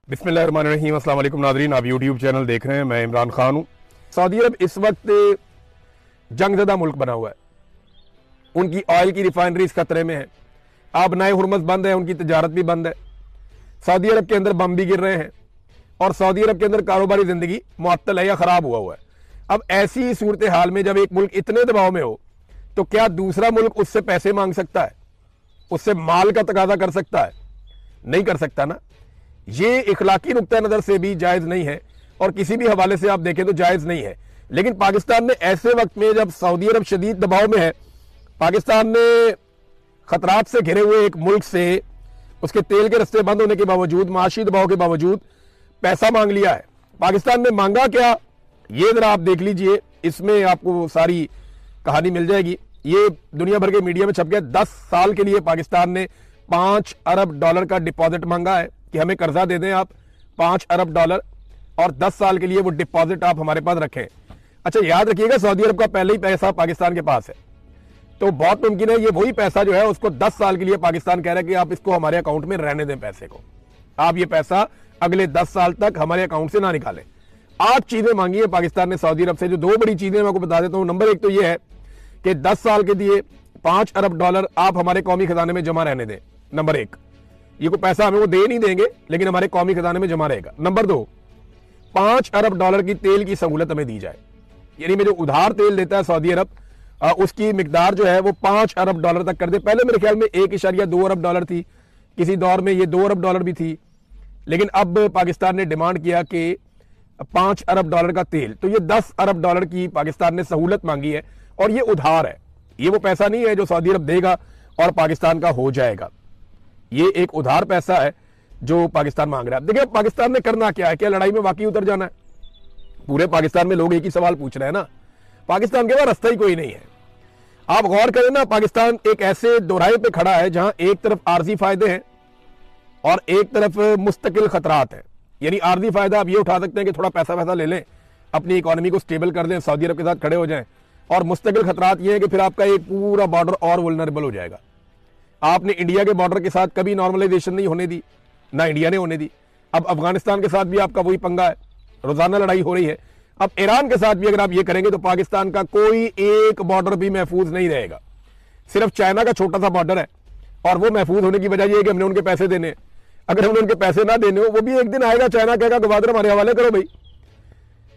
बिस्मिल्लाहिर्रहमानिर्रहीम। अस्सलाम वालेकुम नाज़रीन, आप यूट्यूब चैनल देख रहे हैं। मैं इमरान खान हूँ। सऊदी अरब इस वक्त जंगज़दा मुल्क बना हुआ है। उनकी ऑयल की रिफाइनरीज खतरे में है। अब नए हुरमज बंद है, उनकी तजारत भी बंद है। सऊदी अरब के अंदर बम भी गिर रहे हैं और सऊदी अरब के अंदर कारोबारी ज़िंदगी मुअत्तल है या ख़राब हुआ है। अब ऐसी सूरत हाल में जब एक मुल्क इतने दबाव में हो तो क्या दूसरा मुल्क उससे पैसे मांग सकता है, उससे माल का तकाजा कर सकता है? नहीं कर सकता ना। ये इखलाकी नुक्ता नज़र से भी जायज़ नहीं है और किसी भी हवाले से आप देखें तो जायज़ नहीं है। लेकिन पाकिस्तान ने ऐसे वक्त में जब सऊदी अरब शदीद दबाव में है, पाकिस्तान ने खतरात से घिरे हुए एक मुल्क से उसके तेल के रस्ते बंद होने के बावजूद, माशी दबाव के बावजूद पैसा मांग लिया है। पाकिस्तान ने मांगा क्या, ये जरा आप देख लीजिए, इसमें आपको सारी कहानी मिल जाएगी। ये दुनिया भर के मीडिया में छप गया। 10 साल के लिए पाकिस्तान ने $5 अरब का डिपॉजिट मांगा है कि हमें कर्जा दे दें आप $5 अरब और 10 साल के लिए वो डिपॉजिट आप हमारे पास रखें। अच्छा, याद रखिएगा सऊदी अरब का पहले ही पैसा पाकिस्तान के पास है, तो बहुत मुमकिन है ये वही पैसा जो है उसको 10 साल के लिए पाकिस्तान कह रहा है कि आप इसको हमारे अकाउंट में रहने दें, पैसे को आप ये पैसा अगले 10 साल तक हमारे अकाउंट से ना निकालें। 8 चीजें मांगी है पाकिस्तान ने सऊदी अरब से, जो 2 बड़ी चीजें मैं आपको बता देता हूं। नंबर 1 तो ये है कि 10 साल के लिए $5 अरब आप हमारे कौमी खजाने में जमा रहने दें। नंबर 1, ये कोई पैसा हमें वो दे नहीं देंगे लेकिन हमारे कौमी खजाने में जमा रहेगा। नंबर 2, $5 अरब की तेल की सहूलत हमें दी जाए, यानी में जो उधार तेल देता है सऊदी अरब उसकी मिकदार जो है वो $5 अरब तक कर दे। पहले मेरे ख्याल में 1.2 अरब थी, किसी दौर में ये $2 अरब भी थी, लेकिन अब पाकिस्तान ने डिमांड किया कि $5 अरब का तेल, तो ये $10 अरब की पाकिस्तान ने सहूलत मांगी है और ये उधार है। ये वो पैसा नहीं है जो सऊदी अरब देगा और पाकिस्तान का हो जाएगा। ये एक उधार पैसा है जो पाकिस्तान मांग रहा है। देखिए पाकिस्तान ने करना क्या है, क्या लड़ाई में वाकई उतर जाना है? पूरे पाकिस्तान में लोग एक ही सवाल पूछ रहे हैं ना, पाकिस्तान के पास रास्ता ही कोई नहीं है। आप गौर करें ना, पाकिस्तान एक ऐसे दोराहे पे खड़ा है जहां एक तरफ आर्जी फायदे हैं और एक तरफ मुस्तकिल खतरात हैं। यानी आर्जी फायदा आप ये उठा सकते हैं कि थोड़ा पैसा ले लें, अपनी इकोनॉमी को स्टेबल कर दें, सऊदी अरब के साथ खड़े हो जाएं, और मुस्तकिल खतरात ये है कि फिर आपका एक पूरा बॉर्डर और वल्नरेबल हो जाएगा। आपने इंडिया के बॉर्डर के साथ कभी नॉर्मलाइजेशन नहीं होने दी, ना इंडिया ने होने दी। अब अफगानिस्तान के साथ भी आपका वही पंगा है, रोजाना लड़ाई हो रही है। अब ईरान के साथ भी अगर आप ये करेंगे तो पाकिस्तान का कोई एक बॉर्डर भी महफूज नहीं रहेगा। सिर्फ चाइना का छोटा सा बॉर्डर है और वो महफूज होने की वजह यह है कि हमने उनके पैसे देने। अगर हमने उनके पैसे ना देने हो, वो भी एक दिन आएगा, चाइना कहेगा गवादर हमारे हवाले करो भाई,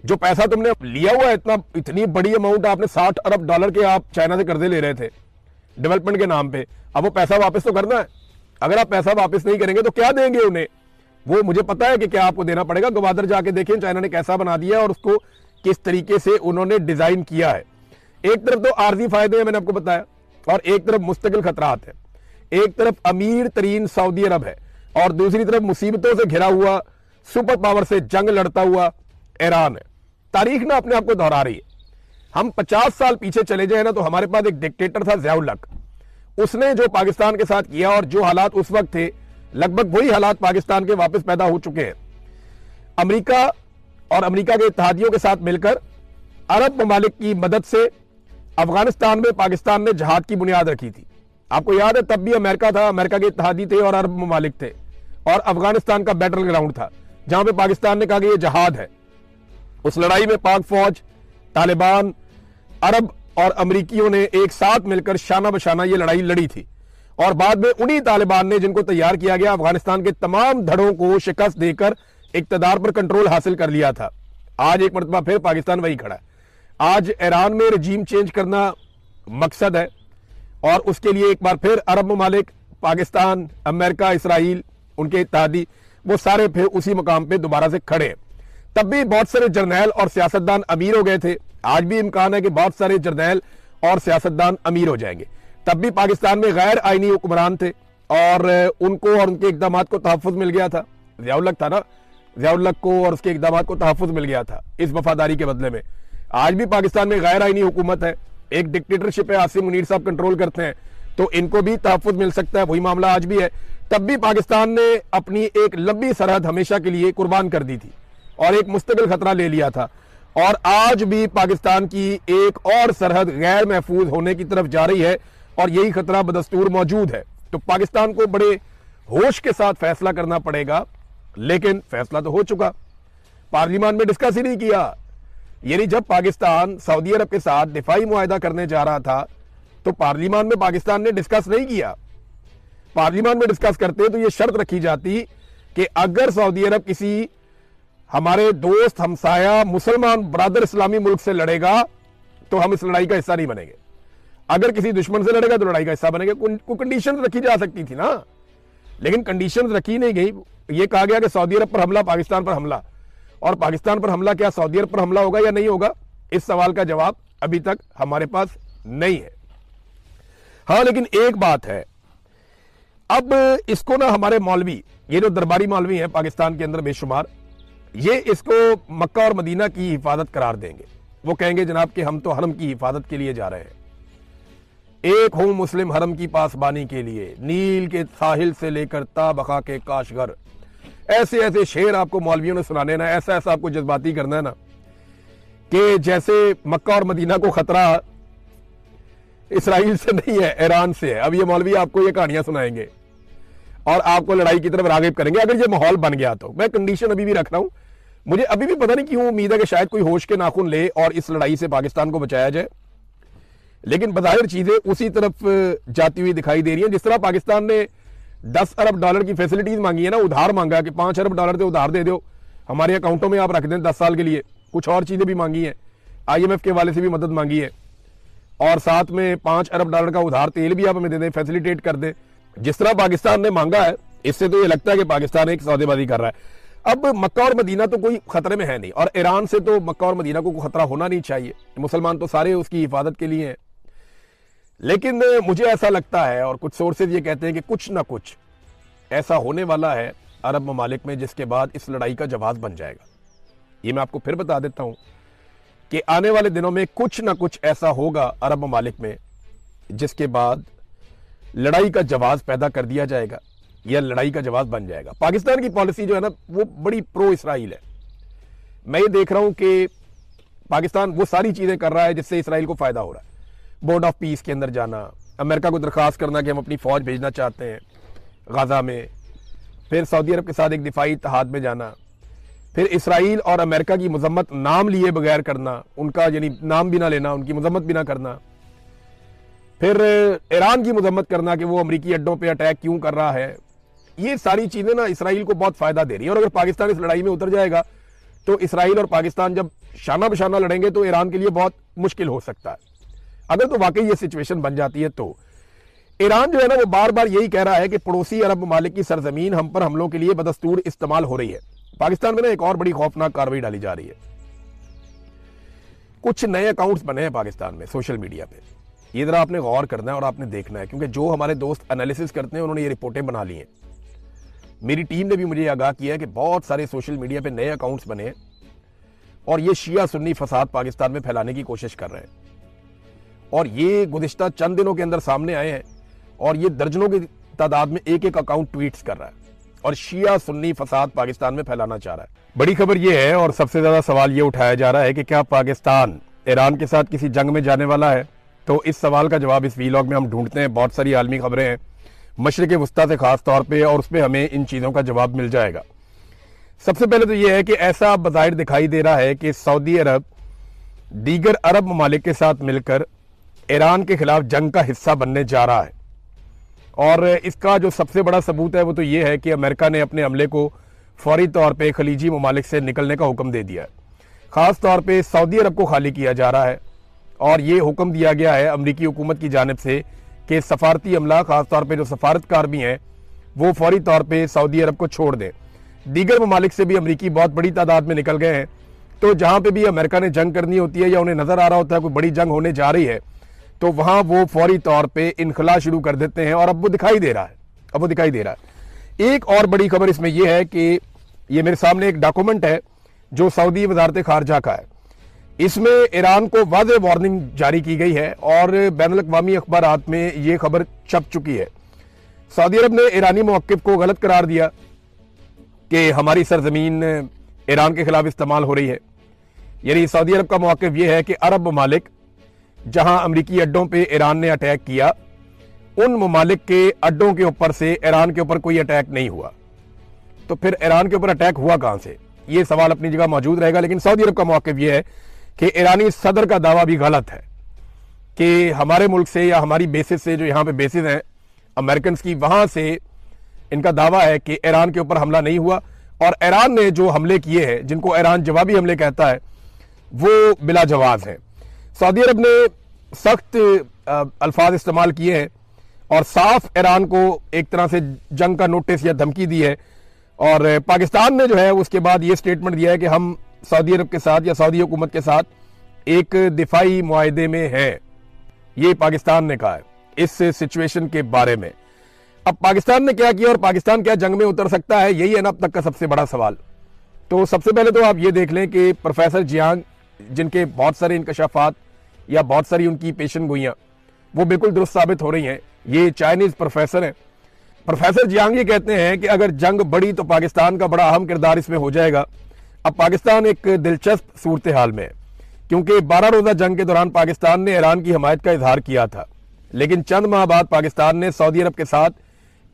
जो पैसा तुमने लिया हुआ है, इतनी बड़ी अमाउंट आपने $60 अरब के आप चाइना से कर्जे ले रहे थे डेवलपमेंट के नाम पे, अब वो पैसा वापस तो करना है। अगर आप पैसा वापस नहीं करेंगे तो क्या देंगे उन्हें? वो मुझे पता है कि क्या आपको देना पड़ेगा। गवादर जाके देखें चाइना ने कैसा बना दिया और उसको किस तरीके से उन्होंने डिजाइन किया है। एक तरफ तो आर्जी फायदे हैं, मैंने आपको बताया, और एक तरफ मुस्तकिल खतरात है। एक तरफ अमीर तरीन सऊदी अरब है और दूसरी तरफ मुसीबतों से घिरा हुआ, सुपर पावर से जंग लड़ता हुआ ईरान है। तारीख ना अपने आप को दोहरा रही है। हम 50 साल पीछे चले जाए ना तो हमारे पास एक डिक्टेटर था ज़ियाउल हक। उसने जो पाकिस्तान के साथ किया और जो हालात उस वक्त थे, लगभग वही हालात पाकिस्तान के वापस पैदा हो चुके हैं। अमेरिका और अमेरिका के इत्तेहादियों के साथ मिलकर अरब ममालिक की मदद से अफगानिस्तान में पाकिस्तान ने जहाद की बुनियाद रखी थी। आपको याद है तब भी अमेरिका था, अमेरिका के इत्तेहादी थे और अरब ममालिक थे, और अफगानिस्तान का बैटल ग्राउंड था जहां पे पाकिस्तान ने कहा कि ये जहाद है। उस लड़ाई में पाक फौज, तालिबान, अरब और अमरीकियों ने एक साथ मिलकर शाना बशाना ये लड़ाई लड़ी थी, और बाद में उन्हीं तालिबान ने, जिनको तैयार किया गया, अफगानिस्तान के तमाम धड़ों को शिकस्त देकर इक्तदार पर कंट्रोल हासिल कर लिया था। आज एक मरतबा फिर पाकिस्तान वही खड़ा है। आज ईरान में रजीम चेंज करना मकसद है और उसके लिए एक बार फिर अरब ममालिक, पाकिस्तान, अमेरिका, इसराइल, उनके इत्तेहादी, वो सारे फिर उसी मुकाम पे दोबारा से खड़े हैं। तब भी बहुत सारे जर्नैल और सियासतदान अमीर हो गए थे। आज भी इम्कान है कि बहुत सारे जर्नैल और सियासतदान अमीर हो जाएंगे। तब भी पाकिस्तान में गैर आईनी हुक्मरान थे और उनको और उनके इकदाम को तहफ़्फ़ुज़ मिल गया था। ज़ियाउल हक था ना, ज़ियाउल हक को और उसके इकदाम को तहफ़्फ़ुज़ मिल गया था इस वफादारी के बदले में। आज भी पाकिस्तान में गैर आईनी हुकूमत है, एक डिक्टेटरशिप है, आसिम मुनीर साहब कंट्रोल करते हैं, तो इनको भी तहफ़्फ़ुज़ मिल सकता है। वही मामला आज भी है। तब भी पाकिस्तान ने अपनी एक लंबी सरहद हमेशा के लिए कुर्बान कर दी थी और एक मुस्तकिल खतरा ले लिया था, और आज भी पाकिस्तान की एक और सरहद गैर महफूज होने की तरफ जा रही है और यही खतरा बदस्तूर मौजूद है। तो पाकिस्तान को बड़े होश के साथ फैसला करना पड़ेगा। लेकिन फैसला तो हो चुका, पार्लियामेंट में डिस्कस ही नहीं किया। यानी जब पाकिस्तान सऊदी अरब के साथ दिफाई मुआहदा करने जा रहा था तो पार्लियामेंट में पाकिस्तान ने डिस्कस नहीं किया। पार्लियामेंट में डिस्कस करते तो यह शर्त रखी जाती कि अगर सऊदी अरब किसी हमारे दोस्त हमसाया मुसलमान ब्रादर इस्लामी मुल्क से लड़ेगा तो हम इस लड़ाई का हिस्सा नहीं बनेंगे, अगर किसी दुश्मन से लड़ेगा तो लड़ाई का हिस्सा बनेंगे। को कंडीशन रखी जा सकती थी ना, लेकिन कंडीशन रखी नहीं गई। यह कहा गया कि सऊदी अरब पर हमला, पाकिस्तान पर हमला, और पाकिस्तान पर हमला क्या सऊदी अरब पर हमला होगा या नहीं होगा, इस सवाल का जवाब अभी तक हमारे पास नहीं है। हाँ, लेकिन एक बात है, अब इसको ना हमारे मौलवी, ये जो दरबारी मौलवी हैं पाकिस्तान के अंदर बेशुमार, ये इसको मक्का और मदीना की हिफाजत करार देंगे। वो कहेंगे जनाब कि हम तो हरम की हिफाजत के लिए जा रहे हैं, एक हूं मुस्लिम हरम की पासबानी के लिए, नील के साहिल से लेकर ताबका के काशगर। ऐसे ऐसे शेर आपको मौलवियों ने सुनाने ना, ऐसा ऐसा आपको जज्बाती करना है ना कि जैसे मक्का और मदीना को खतरा इसराइल से नहीं है, ईरान से है। अब ये मौलवी आपको ये कहानियां सुनाएंगे और आपको लड़ाई की तरफ रागिब करेंगे अगर ये माहौल बन गया तो। मैं कंडीशन अभी भी रख रहा हूं, मुझे अभी भी पता नहीं क्यों उम्मीद है कि शायद कोई होश के नाखून ले और इस लड़ाई से पाकिस्तान को बचाया जाए, लेकिन बज़ाहिर चीजें उसी तरफ जाती हुई दिखाई दे रही हैं। जिस तरह पाकिस्तान ने 10 अरब डॉलर की फैसिलिटीज मांगी है ना, उधार मांगा कि 5 अरब डॉलर से उधार दे दो, हमारे अकाउंटों में आप रख दें 10 साल के लिए। कुछ और चीजें भी मांगी हैं, IMF के वाले से भी मदद मांगी है, और साथ में 5 अरब डॉलर का उधार तेल भी आप हमें दे दें, फैसिलिटेट कर दें। जिस तरह पाकिस्तान ने मांगा है, इससे तो ये लगता है कि पाकिस्तान एक सौदेबाजी कर रहा है। अब मक्का और मदीना तो कोई खतरे में है नहीं, और ईरान से तो मक्का और मदीना को खतरा होना नहीं चाहिए, मुसलमान तो सारे उसकी हिफाजत के लिए हैं। लेकिन मुझे ऐसा लगता है, और कुछ सोर्सेज ये कहते हैं कि कुछ ना कुछ ऐसा होने वाला है अरब ममालिक में जिसके बाद इस लड़ाई का जवाब बन जाएगा। ये मैं आपको फिर बता देता हूं कि आने वाले दिनों में कुछ ना कुछ ऐसा होगा अरब ममालिक में जिसके बाद लड़ाई का जवाब पैदा कर दिया जाएगा या लड़ाई का जवाब बन जाएगा। पाकिस्तान की पॉलिसी जो है ना, वो बड़ी प्रो इसराइल है। मैं ये देख रहा हूं कि पाकिस्तान वो सारी चीजें कर रहा है जिससे इसराइल को फायदा हो रहा है। बोर्ड ऑफ पीस के अंदर जाना, अमेरिका को दरखास्त करना कि हम अपनी फौज भेजना चाहते हैं गाजा में, फिर सऊदी अरब के साथ एक दिफाई इत्तेहाद में जाना, फिर इसराइल और अमेरिका की मजम्मत नाम लिए बगैर करना, उनका यानी नाम भी ना लेना, उनकी मजम्मत भी ना करना, फिर ईरान की मजम्मत करना कि वो अमरीकी अड्डों पे अटैक क्यों कर रहा है। ये सारी चीजें ना इसराइल को बहुत फायदा दे रही है, और अगर पाकिस्तान इस लड़ाई में उतर जाएगा तो इसराइल और पाकिस्तान जब शाना बशाना लड़ेंगे तो ईरान के लिए बहुत मुश्किल हो सकता है। अगर तो वाकई ये सिचुएशन बन जाती है तो ईरान जो है ना, वो बार बार यही कह रहा है कि पड़ोसी अरब ममालिक की सरजमीन हम पर हमलों के लिए बदस्तूर इस्तेमाल हो रही है। पाकिस्तान में ना एक और बड़ी खौफनाक कार्रवाई डाली जा रही है। कुछ नए अकाउंट्स बने हैं पाकिस्तान में सोशल मीडिया पे, ये जरा आपने गौर करना है और आपने देखना है, क्योंकि जो हमारे दोस्त एनालिसिस करते हैं उन्होंने ये रिपोर्टें बना ली हैं। मेरी टीम ने भी मुझे आगाह किया है कि बहुत सारे सोशल मीडिया पे नए अकाउंट्स बने हैं और ये शिया सुन्नी फसाद पाकिस्तान में फैलाने की कोशिश कर रहे हैं, और ये गुज़िश्ता चंद दिनों के अंदर सामने आए हैं, और ये दर्जनों की तादाद में एक एक अकाउंट ट्वीट्स कर रहा है और शिया सुन्नी फसाद पाकिस्तान में फैलाना चाह रहा है। बड़ी खबर ये है, और सबसे ज्यादा सवाल ये उठाया जा रहा है कि क्या पाकिस्तान ईरान के साथ किसी जंग में जाने वाला है। तो इस सवाल का जवाब इस वीलॉग में हम ढूंढते हैं। बहुत सारी आलमी खबरें हैं मशरिक़ वस्ता से खास तौर पे, और उसमें हमें इन चीज़ों का जवाब मिल जाएगा। सबसे पहले तो यह है कि ऐसा बज़ाहिर दिखाई दे रहा है कि सऊदी अरब दीगर अरब ममालिक के साथ मिलकर ईरान के खिलाफ जंग का हिस्सा बनने जा रहा है, और इसका जो सबसे बड़ा सबूत है वो तो ये है कि अमेरिका ने अपने हमले को फौरी तौर पे खलीजी ममालिक से निकलने का हुक्म दे दिया है। ख़ास तौर पे सऊदी अरब को खाली किया जा रहा है, और ये हुक्म दिया गया है अमरीकी हुकूमत की जानिब से कि सफारती अमला, खास तौर पे जो सफारतकार भी हैं, वो फौरी तौर पे सऊदी अरब को छोड़ दें। दीगर ममालिक से भी अमरीकी बहुत बड़ी तादाद में निकल गए हैं, तो जहाँ पे भी अमेरिका ने जंग करनी होती है या उन्हें नज़र आ रहा होता है कोई बड़ी जंग होने जा रही है, तो वहाँ वो फौरी तौर पे इनखला शुरू कर देते हैं, और अब वो दिखाई दे रहा है। एक और बड़ी खबर इसमें यह है कि ये मेरे सामने एक डॉक्यूमेंट है जो सऊदी वजारत खारजा का है। इसमें ईरान को वाज़ेह वार्निंग जारी की गई है, और बैनुल-अक़वामी अखबारात में ये खबर छप चुकी है। सऊदी अरब ने ईरानी मौक़िफ़ को गलत करार दिया कि हमारी सरजमीन ईरान के खिलाफ इस्तेमाल हो रही है। यानी सऊदी अरब का मौक़िफ़ ये है कि अरब ममालिक जहां अमरीकी अड्डों पे ईरान ने अटैक किया, उन ममालिक के अड्डों के ऊपर से ईरान के ऊपर कोई अटैक नहीं हुआ। तो फिर ईरान के ऊपर अटैक हुआ कहां से? ये सवाल अपनी जगह मौजूद रहेगा। लेकिन सऊदी अरब का मौक़िफ़ ये है कि ईरानी सदर का दावा भी गलत है कि हमारे मुल्क से या हमारी बेसिस से, जो यहाँ पे बेसिस हैं अमेरिकन की, वहां से इनका दावा है कि ईरान के ऊपर हमला नहीं हुआ। और ईरान ने जो हमले किए हैं, जिनको ईरान जवाबी हमले कहता है, वो बिला जवाज हैं। सऊदी अरब ने सख्त अल्फाज इस्तेमाल किए हैं और साफ ईरान को एक तरह से जंग का नोटिस या धमकी दी है। और पाकिस्तान ने जो है उसके बाद ये स्टेटमेंट दिया है कि हम सऊदी अरब के साथ या सऊदी हुकूमत के साथ एक दिफाई मुआहदे में हैं। ये पाकिस्तान ने कहा है इस सिचुएशन के बारे में। अब पाकिस्तान ने क्या किया और पाकिस्तान क्या जंग में उतर सकता है, यही है ना अब तक का सबसे बड़ा सवाल। तो सबसे पहले तो आप ये देख लें कि प्रोफेसर जियांग, जिनके बहुत सारे इंकशाफात या बहुत सारी उनकी पेशन गोइयाँ वो बिल्कुल दुरुस्त साबित हो रही हैं, ये चाइनीज प्रोफेसर हैं। प्रोफेसर जियांग ये कहते हैं कि अगर जंग बढ़ी तो पाकिस्तान का बड़ा अहम किरदार इसमें हो जाएगा। अब पाकिस्तान एक दिलचस्प सूरत हाल में है, क्योंकि 12 रोजा जंग के दौरान पाकिस्तान ने ईरान की हमायत का इजहार किया था, लेकिन चंद माह बाद पाकिस्तान ने सऊदी अरब के साथ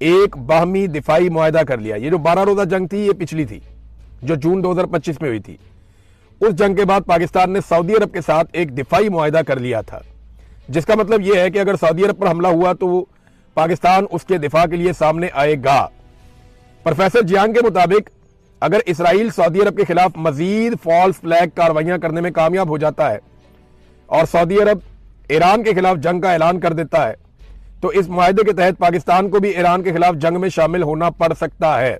एक बाहमी दिफाई मुआहदा कर लिया। ये जो 12 रोजा जंग थी, ये पिछली थी जो जून 2025 में हुई थी। उस जंग के बाद पाकिस्तान ने सऊदी अरब के साथ एक दिफाई मुआहदा कर लिया था, जिसका मतलब यह है कि अगर सऊदी अरब पर हमला हुआ तो पाकिस्तान उसके दिफा के लिए सामने आएगा। प्रोफेसर जियांग के मुताबिक अगर इसराइल सऊदी अरब के खिलाफ मजीद फॉल्स फ्लैग कार्रवाइयां करने में कामयाब हो जाता है और सऊदी अरब ईरान के खिलाफ जंग का ऐलान कर देता है, तो इस मुआहदे के तहत पाकिस्तान को भी ईरान के खिलाफ जंग में शामिल होना पड़ सकता है।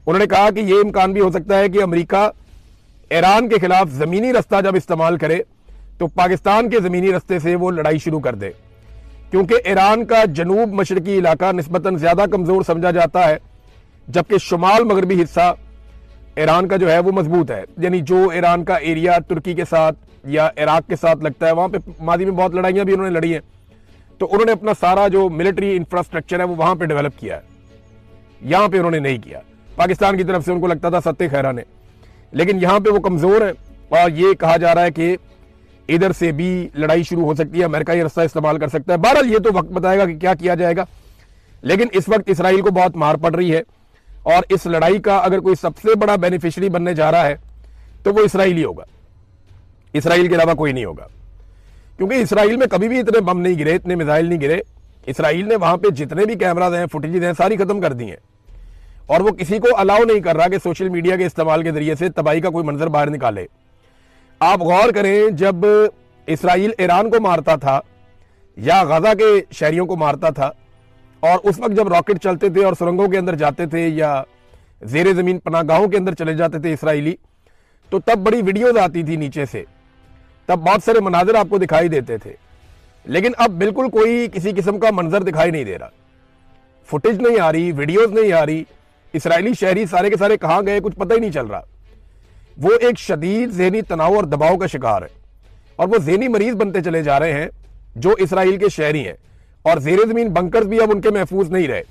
उन्होंने कहा कि यह इम्कान भी हो सकता है कि अमेरिका ईरान के खिलाफ जमीनी रास्ता जब इस्तेमाल करे तो पाकिस्तान के जमीनी रास्ते से वो लड़ाई शुरू कर दे, क्योंकि ईरान का जनूब मशरकी इलाका निस्बतन ज्यादा कमजोर समझा जाता है, जबकि शुमाल मगरबी हिस्सा ईरान का जो है वो मजबूत है। यानी जो ईरान का एरिया तुर्की के साथ या इराक के साथ लगता है, वहां पे मादी में बहुत लड़ाइयां भी उन्होंने लड़ी हैं, तो उन्होंने अपना सारा जो मिलिट्री इंफ्रास्ट्रक्चर है वो वहां पे डेवलप किया है। यहां पे उन्होंने नहीं किया। पाकिस्तान की तरफ से उनको लगता था सत्ते खैरा ने, लेकिन यहां पे वो कमजोर है और ये कहा जा रहा है कि इधर से भी लड़ाई शुरू हो सकती है, अमेरिका ये रास्ता इस्तेमाल कर सकता है। बहरहाल ये तो वक्त बताएगा कि क्या किया जाएगा, लेकिन इस वक्त इसराइल को बहुत मार पड़ रही है और इस लड़ाई का अगर कोई सबसे बड़ा बेनिफिशियरी बनने जा रहा है तो वो इसराइल ही होगा, इसराइल के अलावा कोई नहीं होगा। क्योंकि इसराइल में कभी भी इतने बम नहीं गिरे, इतने मिसाइल नहीं गिरे। इसराइल ने वहां पे जितने भी कैमराज हैं, फुटेजेस हैं, सारी खत्म कर दी हैं और वो किसी को अलाउ नहीं कर रहा कि सोशल मीडिया के इस्तेमाल के जरिए से तबाही का कोई मंजर बाहर निकाले। आप गौर करें, जब इसराइल ईरान को मारता था या गजा के शहरियों को मारता था और उस वक्त जब रॉकेट चलते थे और सुरंगों के अंदर जाते थे या जेर जमीन पनाहगाहों के अंदर चले जाते थे इसराइली, तो तब बड़ी वीडियोज आती थी नीचे से, तब बहुत सारे मनाजिर आपको दिखाई देते थे। लेकिन अब बिल्कुल कोई किसी किस्म का मंजर दिखाई नहीं दे रहा, फुटेज नहीं आ रही, वीडियोज नहीं आ रही। इसराइली शहरी सारे के सारे कहां गए कुछ पता ही नहीं चल रहा। वो एक शदीद ज़हनी तनाव और दबाव का शिकार है और वो ज़हनी मरीज बनते चले जा रहे हैं जो इसराइल के शहरी हैं। और जेर जमीन बंकर्स भी अब उनके महफूज नहीं रहे।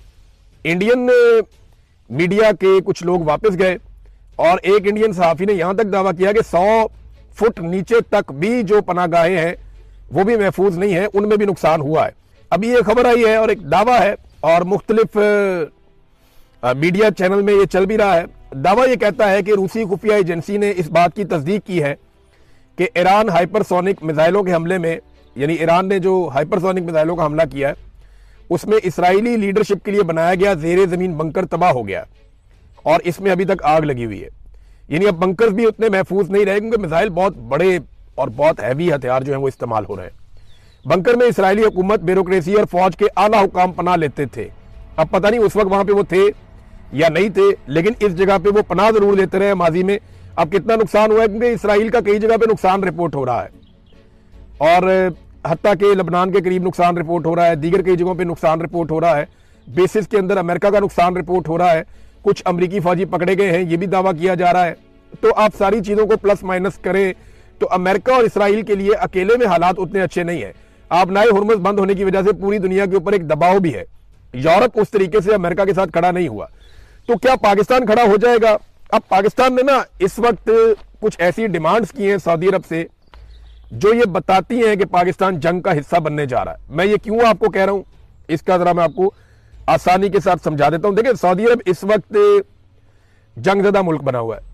इंडियन मीडिया के कुछ लोग वापस गए और एक इंडियन सहाफी ने यहां तक दावा किया कि 100 फुट नीचे तक भी जो पनाहगाहें हैं वो भी महफूज नहीं है, उनमें भी नुकसान हुआ है। अभी ये खबर आई है और एक दावा है और मुख्तलिफ मीडिया चैनल में ये चल भी रहा है। दावा ये कहता है कि रूसी खुफिया एजेंसी ने इस बात की तस्दीक की है कि ईरान हाइपरसोनिक मिसाइलों के हमले में, यानी ईरान ने जो हाइपरसोनिक मिसाइलों का हमला किया है उसमें इसराइली लीडरशिप के लिए बनाया गया जेर जमीन बंकर तबाह हो गया और इसमें अभी तक आग लगी हुई है। यानी अब बंकर्स भी उतने महफूज नहीं रहे क्योंकि मिसाइल बहुत बड़े और बहुत हैवी हथियार जो है वो इस्तेमाल हो रहे हैं। बंकर में इसराइली हुकूमत, ब्यूरोक्रेसी और फौज के आला हुकाम पनाह लेते थे। अब पता नहीं उस वक्त वहां पे वो थे या नहीं थे, लेकिन इस जगह पे वो पनाह जरूर लेते रहे माजी में। अब कितना नुकसान हुआ है, क्योंकि इसराइल का कई जगह पे नुकसान रिपोर्ट हो रहा है और हत्ता के लबनान के करीब नुकसान रिपोर्ट हो रहा है, दीगर कई जगहों पे नुकसान रिपोर्ट हो रहा है। बेसिस के अंदर अमेरिका का नुकसान रिपोर्ट हो रहा है, कुछ अमरीकी फौजी पकड़े गए हैं, ये भी दावा किया जा रहा है। तो आप सारी चीजों को प्लस माइनस करें तो अमेरिका और इसराइल के लिए अकेले में हालात उतने अच्छे नहीं है। आप नाए हुर्मुज़ बंद होने की वजह से पूरी दुनिया के ऊपर एक दबाव भी है। यूरोप उस तरीके से अमेरिका के साथ खड़ा नहीं हुआ, तो क्या पाकिस्तान खड़ा हो जाएगा? अब पाकिस्तान ने ना इस वक्त कुछ ऐसी डिमांड्स की हैं सऊदी अरब से जो ये बताती हैं कि पाकिस्तान जंग का हिस्सा बनने जा रहा है। मैं ये क्यों आपको कह रहा हूं, इसका जरा मैं आपको आसानी के साथ समझा देता हूं। देखिए, सऊदी अरब इस वक्त जंगज़दा मुल्क बना हुआ है।